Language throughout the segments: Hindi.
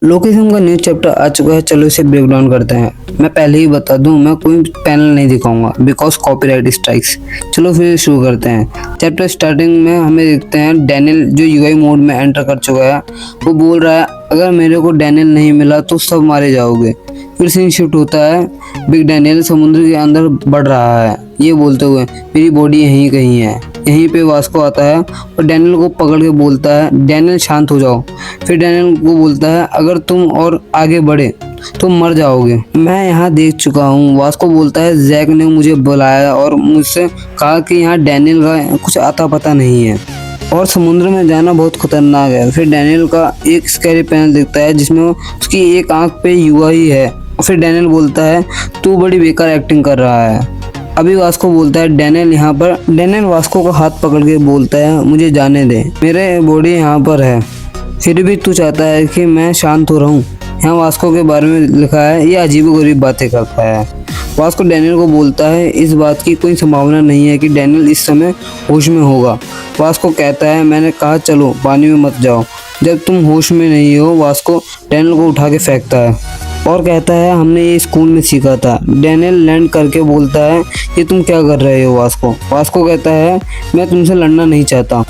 लोकेशन का न्यू चैप्टर आ चुका है, चलो इसे ब्रेक डाउन करते हैं। मैं पहले ही बता दूं, मैं कोई पैनल नहीं दिखाऊंगा बिकॉज कॉपीराइट स्ट्राइक्स। चलो फिर शुरू करते हैं। चैप्टर स्टार्टिंग में हमें देखते हैं डैनियल जो यूआई मोड में एंटर कर चुका है। वो बोल रहा है अगर मेरे को डैनियल नहीं मिला तो सब मारे जाओगे। फिर सीन शिफ्ट होता है, बिग डैनियल समुद्र के अंदर बढ़ रहा है ये बोलते हुए मेरी बॉडी यहीं कहीं है। यहीं पे वास्को आता है और डैनियल को पकड़ के बोलता है डैनियल शांत हो जाओ। फिर डैनियल को बोलता है अगर तुम और आगे बढ़े तो मर जाओगे। मैं यहाँ देख चुका हूँ। वास्को बोलता है जैक ने मुझे बुलाया और मुझसे कहा कि यहाँ डैनियल का कुछ आता पता नहीं है और समुद्र में जाना बहुत खतरनाक है। फिर डैनियल का एक स्कैरी पैनल दिखता है जिसमें उसकी एक आंख पे यूआई है। फिर डैनियल बोलता है तू बड़ी बेकार एक्टिंग कर रहा है। अभी वास्को बोलता है डैनियल यहाँ पर। डैनियल वास्को का हाथ पकड़ के बोलता है मुझे जाने दे, मेरे बॉडी यहाँ पर है। फिर भी तू चाहता है कि मैं शांत हो रहूं। यहाँ वास्को के बारे में लिखा है ये अजीबोगरीब बातें करता है। वास्को डैनियल को बोलता है इस बात की कोई संभावना नहीं है कि डैनियल इस समय होश में होगा। वास्को कहता है मैंने कहा चलो पानी में मत जाओ। जब तुम होश में नहीं हो वास्को डैनियल को उठा के फेंकता है और कहता है हमने ये स्कूल में सीखा था। डैनियल लैंड करके बोलता है ये तुम क्या कर रहे हो वास्को। वास्को कहता है मैं तुमसे लड़ना नहीं चाहता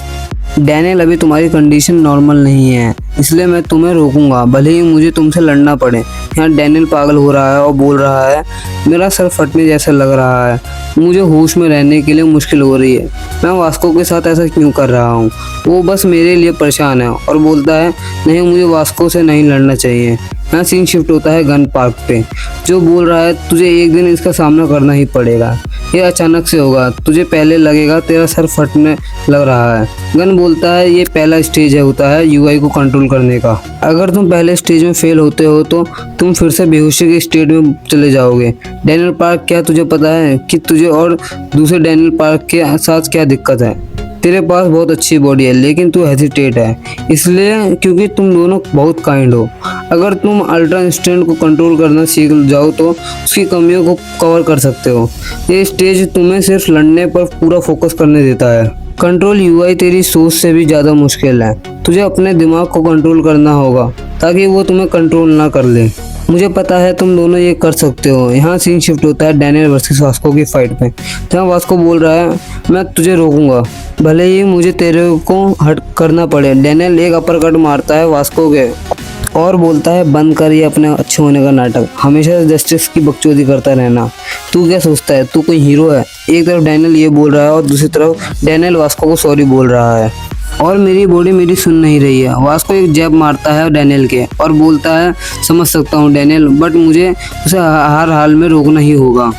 डैनियल, अभी तुम्हारी कंडीशन नॉर्मल नहीं है इसलिए मैं तुम्हें रोकूंगा भले ही मुझे तुमसे लड़ना पड़े। यहाँ डैनियल पागल हो रहा है और बोल रहा है मेरा सर फटने जैसा लग रहा है, मुझे होश में रहने के लिए मुश्किल हो रही है। मैं वास्को के साथ ऐसा क्यों कर रहा हूँ, वो बस मेरे लिए परेशान है। और बोलता है नहीं मुझे वास्को से नहीं लड़ना चाहिए। यहाँ सीन शिफ्ट होता है गन पार्क पे, जो बोल रहा है तुझे एक दिन इसका सामना करना ही पड़ेगा। ये अचानक से होगा, तुझे पहले लगेगा तेरा सर फटने लग रहा है। गन बोलता है ये पहला स्टेज है होता है यूआई को कंट्रोल करने का। अगर तुम पहले स्टेज में फेल होते हो तो तुम फिर से बेहोशी के स्टेज में चले जाओगे। डैनियल पार्क क्या तुझे पता है कि तुझे और दूसरे डैनियल पार्क के साथ क्या दिक्कत है? तेरे पास बहुत अच्छी बॉडी है लेकिन तू हेजिटेट है इसलिए क्योंकि तुम दोनों बहुत काइंड हो। अगर तुम अल्ट्रा इंस्टेंट को कंट्रोल करना सीख जाओ तो उसकी कमियों को कवर कर सकते हो। ये स्टेज तुम्हें सिर्फ लड़ने पर पूरा फोकस करने देता है। कंट्रोल यूआई तेरी सोच से भी ज़्यादा मुश्किल है। तुझे अपने दिमाग को कंट्रोल करना होगा ताकि वो तुम्हें कंट्रोल ना कर ले। मुझे पता है तुम दोनों ये कर सकते हो। यहाँ सीन शिफ्ट होता है डैनियल वर्सेस वास्को की फाइट में, जहाँ वास्को बोल रहा है मैं तुझे रोकूंगा भले ही मुझे तेरे को हट करना पड़े। डैनियल एक अपर कट मारता है वास्को के और बोलता है बंद कर ये अपने अच्छे होने का नाटक, हमेशा जस्टिस की बकचोदी करता रहना। तू क्या सोचता है तू कोई हीरो है? एक तरफ डैनियल ये बोल रहा है और दूसरी तरफ डैनियल वास्को को सॉरी बोल रहा है। और मेरी बॉडी मेरी सुन नहीं रही है। वास्को एक जैब मारता है डैनियल के और बोलता है समझ सकता हूँ डैनियल, बट मुझे उसे हर हाल में रोकना ही होगा।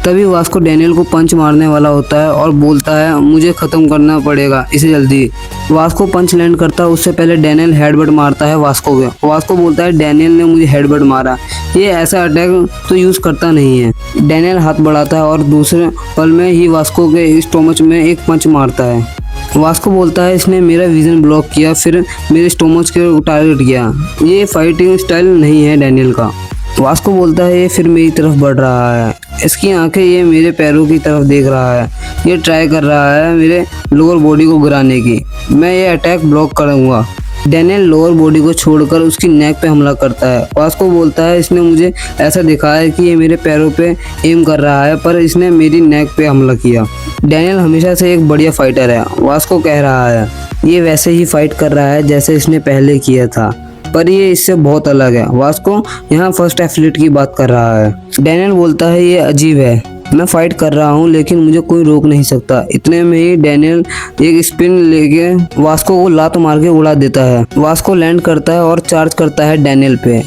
तभी वास्को डैनियल को पंच मारने वाला होता है और बोलता है मुझे ख़त्म करना पड़ेगा इसे जल्दी। वास्को पंच लैंड करता है उससे पहले डैनियल हेडबट मारता है वास्को के। वास्को बोलता है डैनियल ने मुझे हेडबट मारा, ये ऐसा अटैक तो यूज़ करता नहीं है। डैनियल हाथ बढ़ाता है और दूसरे पल में ही वास्को के स्टोमच में एक पंच मारता है। वास्को बोलता है इसने मेरा विजन ब्लॉक किया फिर मेरे स्टोमच के टारगेट किया, ये फाइटिंग स्टाइल नहीं है डैनियल का। वास्को बोलता है ये फिर मेरी तरफ बढ़ रहा है, इसकी आंखें ये मेरे पैरों की तरफ देख रहा है, ये ट्राई कर रहा है मेरे लोअर बॉडी को गिराने की, मैं ये अटैक ब्लॉक करूँगा। डैनियल लोअर बॉडी को छोड़कर उसकी नेक पे हमला करता है। वास्को बोलता है इसने मुझे ऐसा दिखाया कि ये मेरे पैरों पे एम कर रहा है पर इसने मेरी नेक पे हमला किया। डैनियल हमेशा से एक बढ़िया फाइटर है। वास्को कह रहा है ये वैसे ही फाइट कर रहा है जैसे इसने पहले किया था पर ये इससे बहुत अलग है। वास्को यहाँ फर्स्ट एथलीट की बात कर रहा है। डैनियल बोलता है ये अजीब है, मैं फाइट कर रहा हूँ लेकिन मुझे कोई रोक नहीं सकता। इतने में ही डैनियल एक स्पिन लेके वास्को को लात मार के उड़ा देता है। वास्को लैंड करता है और चार्ज करता है डैनियल पे।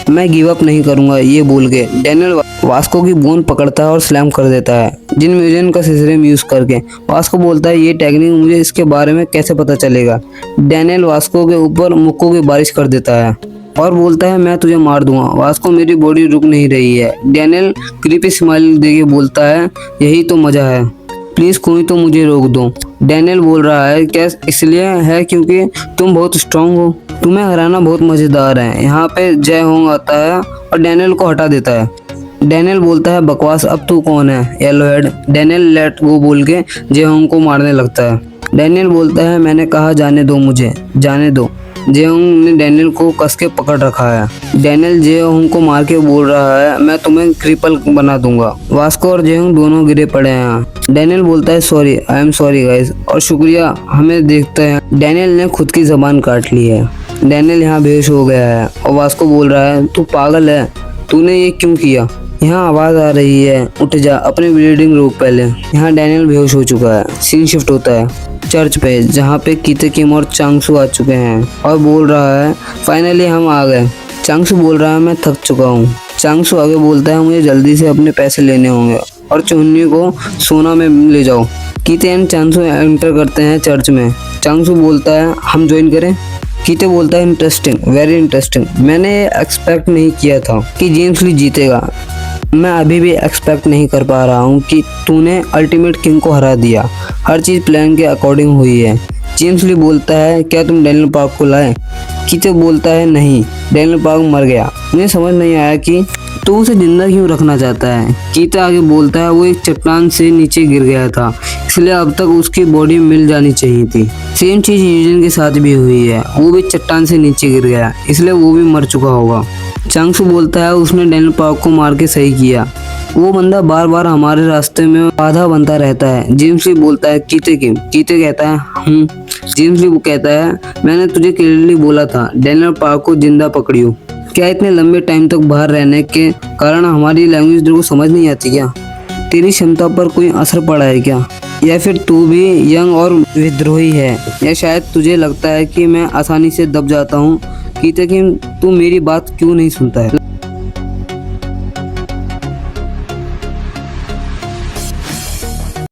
मैं गिव अप नहीं करूँगा ये बोल के डैनियल वास्को की बोन पकड़ता है और स्लैम कर देता है जिन म्यूजियम का सिसरेम यूज़ करके। वास्को बोलता है ये टेक्निक मुझे इसके बारे में कैसे पता चलेगा। डैनियल वास्को के ऊपर मुक्कों की बारिश कर देता है और बोलता है मैं तुझे मार दूंगा। वास्को मेरी बॉडी रुक नहीं रही है। डैनियल क्रीपी स्माइल देके बोलता है यही तो मज़ा है, प्लीज़ कोई तो मुझे रोक दो। डैनियल बोल रहा है क्या इसलिए है क्योंकि तुम बहुत स्ट्रांग हो, तुम्हें हराना बहुत मज़ेदार है। यहाँ पे जय होंग आता है और डैनियल को हटा देता है। डैनियल बोलता है बकवास, अब तू कौन है yellow head. Daniel let go बोल के जय होंग को मारने लगता है। डैनियल बोलता है मैंने कहा जाने दो मुझे, जाने दो। जेहोंग ने डैनियल को कस के पकड़ रखा है। डैनियल जेहोंग को मार के बोल रहा है, मैं तुम्हें क्रिपल बना दूंगा। वास्को और जेहोंग दोनों गिरे पड़े हैं। डैनियल बोलता है sorry, I am sorry guys, और शुक्रिया, हमें देखते हैं। डैनियल ने खुद की जबान काट ली है। डैनियल यहाँ बेहोश हो गया है और वास्को बोल रहा है, तू पागल है, तूने ये क्यों किया? यहाँ आवाज आ रही है, उठ जा, अपनी ब्लीडिंग रोक पहले। यहाँ डैनियल बेहोश हो चुका है। सीन शिफ्ट होता है चर्च पे, जहाँ पे कीते किम और चांगसू आ चुके हैं और बोल रहा है, फाइनली हम आ गए। चांगसू बोल रहा है, मैं थक चुका हूँ। चांगसू आगे बोलता है, मुझे जल्दी से अपने पैसे लेने होंगे और चुन्नी को सोना में ले जाओ। कीते एंड चांगसू एंटर करते हैं चर्च में। चांगसू बोलता है, हम ज्वाइन करें? कीते बोलता है, इंटरेस्टिंग, वेरी इंटरेस्टिंग। मैंने एक्सपेक्ट नहीं किया था कि जेम्स ली जीतेगा। मैं अभी भी एक्सपेक्ट नहीं कर पा रहा हूँ कि तूने अल्टीमेट किंग को हरा दिया। हर चीज़ प्लान के अकॉर्डिंग हुई है। जेम्स ली बोलता है, क्या तुम डैनियल पार्क को लाए? कीते बोलता है, नहीं, डैनियल पार्क मर गया। मुझे समझ नहीं आया कि तू उसे जिंदा क्यों रखना चाहता है। कीते आगे बोलता है, वो एक चट्टान से नीचे गिर गया था, इसलिए अब तक उसकी बॉडी मिल जानी चाहिए थी। सेम चीज़ यूजिन के साथ भी हुई है, वो भी चट्टान से नीचे गिर गया, इसलिए वो भी मर चुका होगा। चांगसू बोलता है, उसने डैनियल पार्क को मार के सही किया। वो बंदा बार बार हमारे रास्ते में बाधा बनता रहता है। जेम्स ली बोलता है, कीते किम? कीते कहता है, जेम्स ली कहता है, मैंने तुझे क्लियरली बोला था डैनियल पार्क को जिंदा पकड़ियो। क्या इतने लंबे टाइम तक बाहर रहने के कारण हमारी लैंग्वेज तेरे को समझ नहीं आती क्या? तेरी क्षमता पर कोई असर पड़ा है क्या? या फिर तू भी यंग और विद्रोही है? या शायद तुझे लगता है कि मैं आसानी से दब जाता हूँ? कीते किम, तू मेरी बात क्यों नहीं सुनता है?